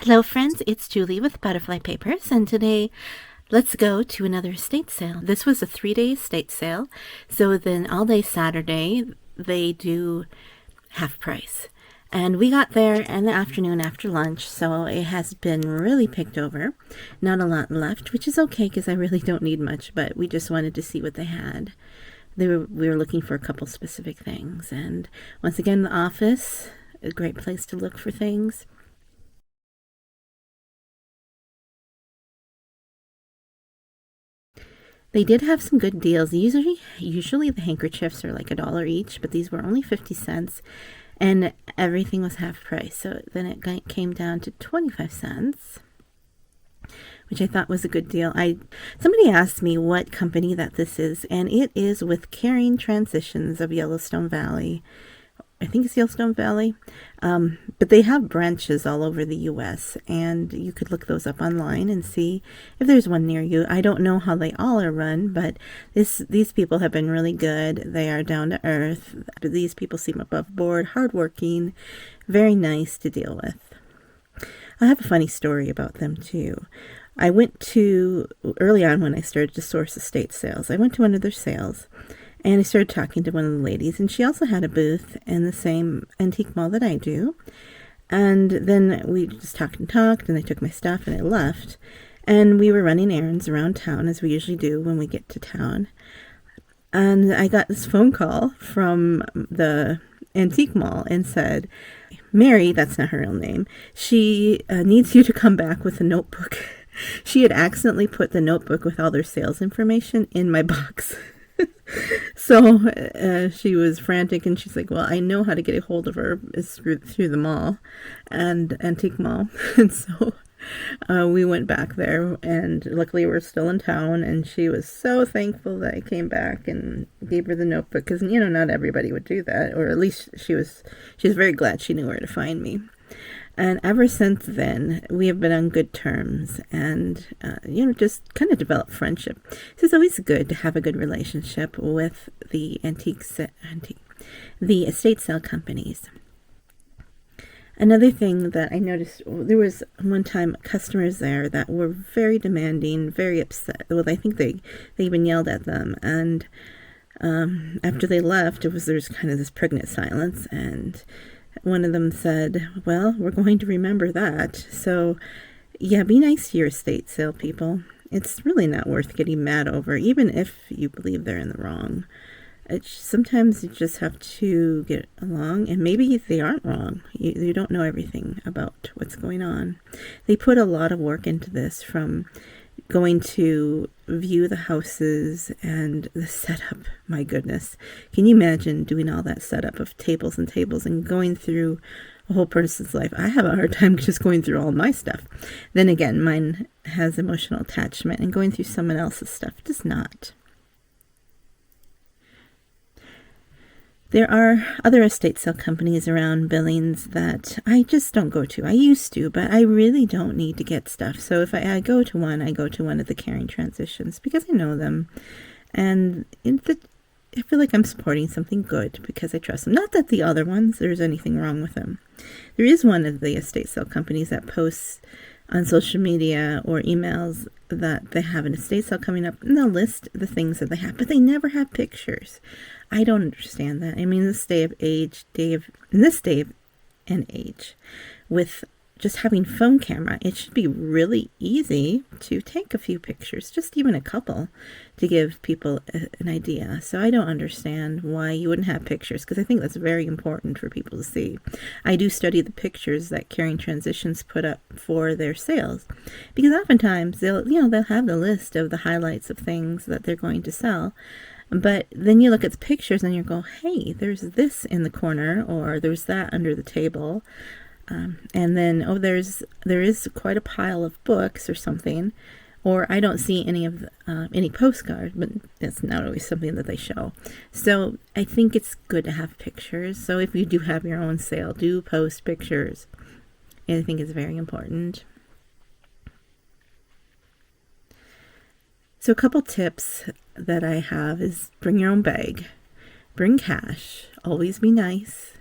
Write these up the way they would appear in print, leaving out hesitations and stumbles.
Hello friends, it's Julie with Butterfly Papers, and today let's go to another estate sale. This was a 3-day estate sale, so then all day Saturday they do half price. And we got there in the afternoon after lunch, so it has been really picked over. Not a lot left, which is okay because I really don't need much, but we just wanted to see what they had. We were looking for a couple specific things, and once again, the office, a great place to look for things. They did have some good deals. Usually the handkerchiefs are like $1 each, but these were only 50 cents, and everything was half price. So then it came down to 25 cents, which I thought was a good deal. Somebody asked me what company that this is, and it is with Carrying Transitions of Yellowstone Valley. I think it's Yellowstone Valley, but they have branches all over the U.S., and you could look those up online and see if there's one near you. I don't know how they all are run, but these people have been really good. They are down to earth. These people seem above board, hardworking, very nice to deal with. I have a funny story about them, too. I went to, early on when I started to source estate sales, I went to one of their sales, and I started talking to one of the ladies, and she also had a booth in the same antique mall that I do. And then we just talked, and I took my stuff, and I left. And we were running errands around town, as we usually do when we get to town. And I got this phone call from the antique mall and said, Mary, that's not her real name, she needs you to come back with a notebook. She had accidentally put the notebook with all their sales information in my box. So she was frantic, and she's like, well, I know how to get a hold of her. It's through the mall, and antique mall. And so we went back there, and luckily we're still in town, and she was so thankful that I came back and gave her the notebook, because, not everybody would do that, or at least she was very glad she knew where to find me. And ever since then, we have been on good terms and, just kind of developed friendship. So it's always good to have a good relationship with the the estate sale companies. Another thing that I noticed, there was one time customers there that were very demanding, very upset. Well, I think they even yelled at them. And after they left, there's kind of this pregnant silence, and one of them said, well, we're going to remember that. So, yeah, be nice to your estate sale people. It's really not worth getting mad over, even if you believe they're in the wrong. Sometimes you just have to get along, and maybe they aren't wrong. You don't know everything about what's going on. They put a lot of work into this, from going to view the houses and the setup. My goodness. Can you imagine doing all that setup of tables and tables and going through a whole person's life? I have a hard time just going through all my stuff. Then again, mine has emotional attachment, and going through someone else's stuff does not. There are other estate sale companies around Billings that I just don't go to. I used to, but I really don't need to get stuff. So if I go to one, I go to one of the Carrying Transitions because I know them. And I feel like I'm supporting something good because I trust them. Not that the other ones, there's anything wrong with them. There is one of the estate sale companies that posts on social media or emails that they have an estate sale coming up, and they'll list the things that they have, but they never have pictures. I don't understand that. I mean, in this day and age, with just having phone camera, it should be really easy to take a few pictures, just even a couple, to give people an idea. So I don't understand why you wouldn't have pictures, because I think that's very important for people to see. I do study the pictures that Carrying Transitions put up for their sales, because oftentimes they'll have the list of the highlights of things that they're going to sell. But then you look at the pictures and you go, hey, there's this in the corner, or there's that under the table. And then, there is quite a pile of books or something, or I don't see any postcards, but that's not always something that they show. So I think it's good to have pictures. So if you do have your own sale, do post pictures. I think it's very important. So a couple tips that I have is bring your own bag, bring cash, always be nice.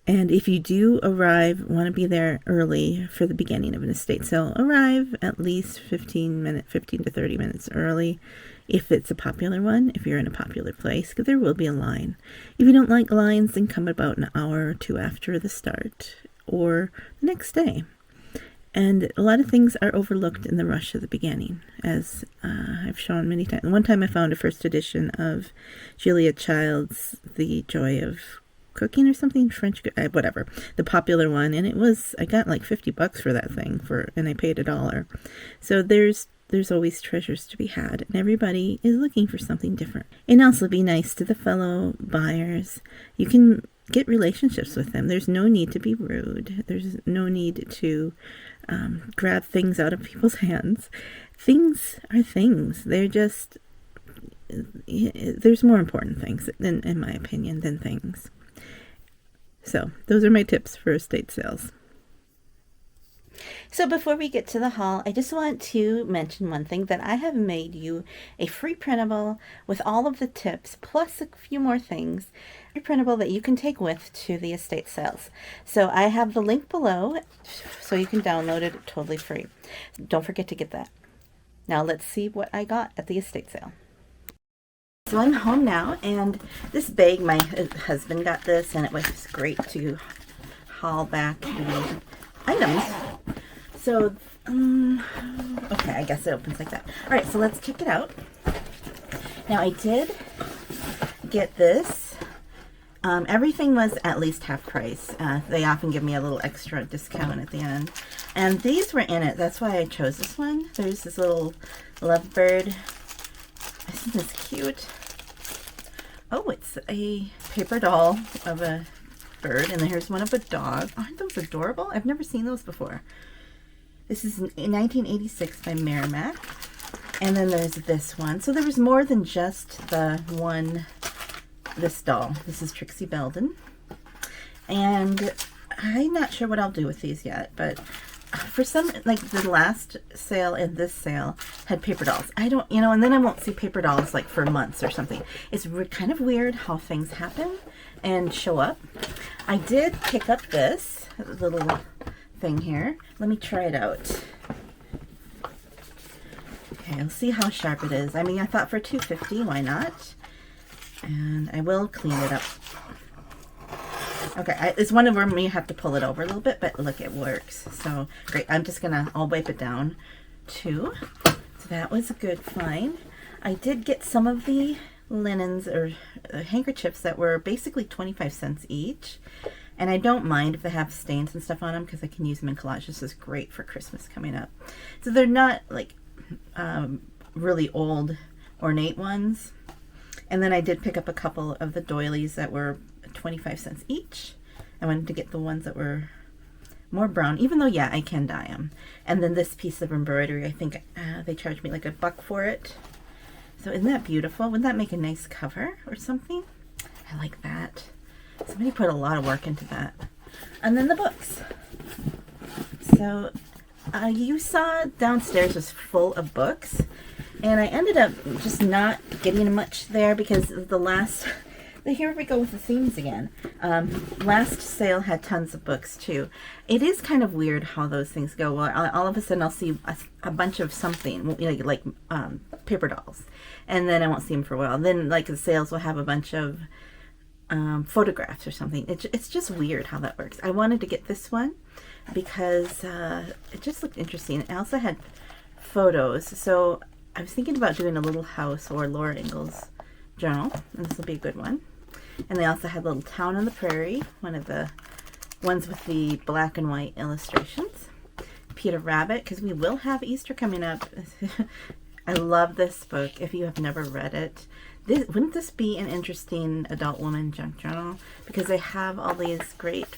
And if you do arrive, want to be there early for the beginning of an estate sale, arrive at least 15 to 30 minutes early if it's a popular one, if you're in a popular place, because there will be a line. If you don't like lines, then come about an hour or two after the start or the next day. And a lot of things are overlooked in the rush of the beginning, as I've shown many times. One time I found a first edition of Julia Child's The Joy of Cooking or something, French, whatever, the popular one, and I got like $50 for that thing, and I paid $1. So there's always treasures to be had, and everybody is looking for something different. And also be nice to the fellow buyers. You can get relationships with them. There's no need to be rude. There's no need to grab things out of people's hands. Things are things. They're just, there's more important things, in my opinion, than things. So those are my tips for estate sales. So before we get to the haul, I just want to mention one thing, that I have made you a free printable with all of the tips, plus a few more things, free printable that you can take with to the estate sales. So I have the link below, so you can download it totally free. Don't forget to get that. Now let's see what I got at the estate sale. So I'm home now, and this bag, my husband got this, and it was great to haul back the items. So, okay, I guess it opens like that. All right, so let's check it out. Now, I did get this. Everything was at least half price. They often give me a little extra discount at the end. And these were in it. That's why I chose this one. There's this little lovebird. Isn't this cute? Oh, it's a paper doll of a bird, and here's one of a dog. Aren't those adorable? I've never seen those before. This is 1986 by Merrimack. And then there's this one. So there was more than just the one, this doll. This is Trixie Belden. And I'm not sure what I'll do with these yet, but for some, like the last sale and this sale had paper dolls. I don't, and then I won't see paper dolls like for months or something. It's kind of weird how things happen and show up. I did pick up this little thing here. Let me try it out. Okay, let's see how sharp it is. I mean, I thought for $2.50, why not? And I will clean it up. Okay, it's one of them you have to pull it over a little bit, but look, it works. So great. I'll wipe it down too. So that was a good find. I did get some of the linens or handkerchiefs that were basically 25 cents each. And I don't mind if they have stains and stuff on them, because I can use them in collage. This is great for Christmas coming up. So they're not like really old, ornate ones. And then I did pick up a couple of the doilies that were 25 cents each. I wanted to get the ones that were more brown, even though, yeah, I can dye them. And then this piece of embroidery, I think they charged me like $1 for it. So isn't that beautiful? Wouldn't that make a nice cover or something? I like that. Somebody put a lot of work into that. And then the books. So you saw downstairs was full of books, and I ended up just not getting much there because the last, here we go with the themes again. Last sale had tons of books too. It is kind of weird how those things go. Well, all of a sudden I'll see a bunch of something, like paper dolls, and then I won't see them for a while. Then like the sales will have a bunch of photographs or something. It's just weird how that works. I wanted to get this one because it just looked interesting. It also had photos, so I was thinking about doing a little house or Laura Ingalls journal, and this will be a good one. And they also had Little Town on the Prairie, one of the ones with the black and white illustrations. Peter Rabbit, because we will have Easter coming up. I love this book. If you have never read it, wouldn't this be an interesting adult woman junk journal? Because they have all these great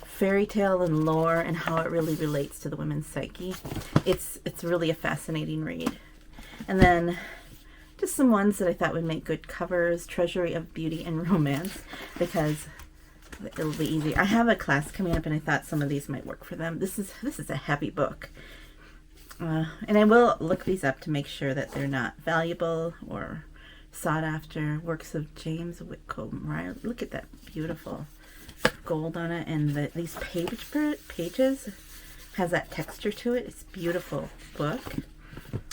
fairy tale and lore and how it really relates to the women's psyche. It's really a fascinating read. And then just some ones that I thought would make good covers. Treasury of Beauty and Romance, because it'll be easy. I have a class coming up and I thought some of these might work for them. This is a heavy book. And I will look these up to make sure that they're not valuable or sought after. Works of James Whitcomb Riley. Look at that beautiful gold on it, and these pages has that texture to it. It's a beautiful book.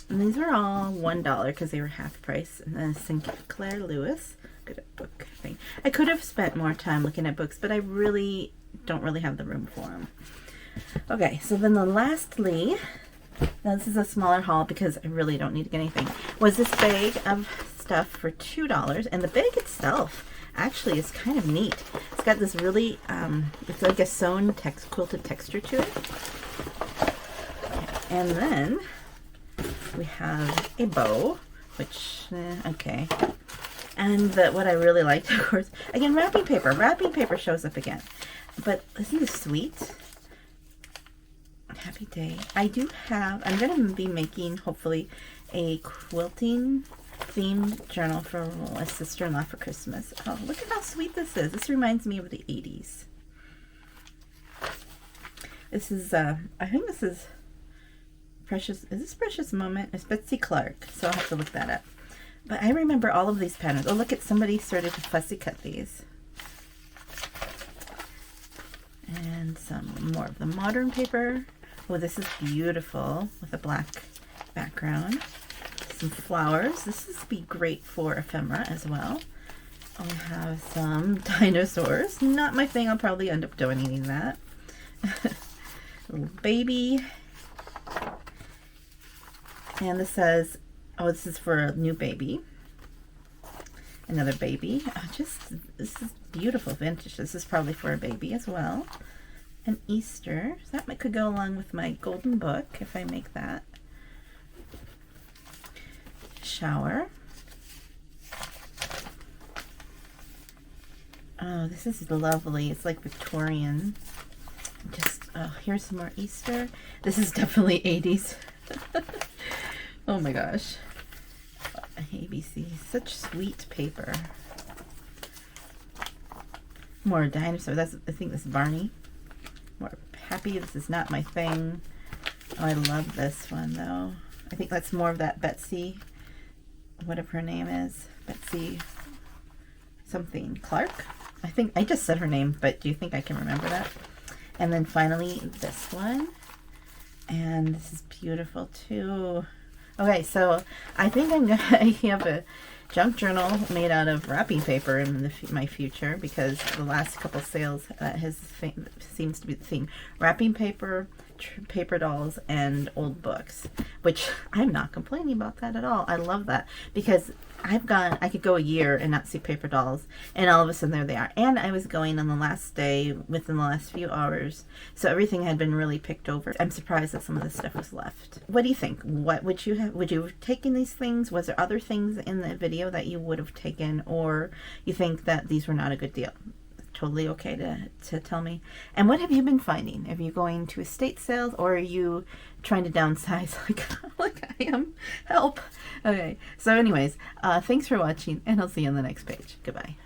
And these were all $1 because they were half price. And then Sinclair Lewis, good at book thing. I could have spent more time looking at books, but I really don't really have the room for them. Okay, so then lastly, now this is a smaller haul because I really don't need to get anything, was this bag of stuff for $2. And the bag itself actually is kind of neat. It's got this really, it's like a sewn quilted texture to it. And then we have a bow, which, okay. And what I really liked, of course, again, wrapping paper. Wrapping paper shows up again. But isn't this sweet? Happy day. I'm going to be making, hopefully, a quilting themed journal for a sister-in-law for Christmas. Oh, look at how sweet this is. This reminds me of the 80s. This is, I think this is Precious, is this Precious Moment? It's Betsy Clark, so I'll have to look that up. But I remember all of these patterns. Oh, look at somebody started to fussy cut these. And some more of the modern paper. Oh, this is beautiful with a black background. Some flowers. This would be great for ephemera as well. I have some dinosaurs. Not my thing. I'll probably end up donating that. Little baby. And this says, oh, this is for a new baby. Another baby. Oh, this is beautiful vintage. This is probably for a baby as well. An Easter. So that could go along with my golden book if I make that. Shower. Oh, this is lovely. It's like Victorian. Oh, here's some more Easter. This is definitely 80s. Oh my gosh. ABC. Such sweet paper. More dinosaur. I think this is Barney. More happy. This is not my thing. Oh, I love this one though. I think that's more of that Betsy, whatever her name is. Betsy something Clark. I think I just said her name, but do you think I can remember that? And then finally this one. And this is beautiful too. Okay, so I think I'm gonna have a junk journal made out of wrapping paper in my future, because the last couple sales seems to be the theme: wrapping paper, paper dolls, and old books. Which I'm not complaining about that at all. I love that, because I could go a year and not see paper dolls, and all of a sudden there they are. And I was going on the last day within the last few hours, so everything had been really picked over. I'm surprised that some of this stuff was left. What do you think? What would you have? Would you have taken these things? Was there other things in the video that you would have taken, or you think that these were not a good deal? Totally okay to tell me. And what have you been finding? Are you going to estate sales, or are you trying to downsize like I am? Help. Okay, so anyways, thanks for watching, and I'll see you on the next page. Goodbye.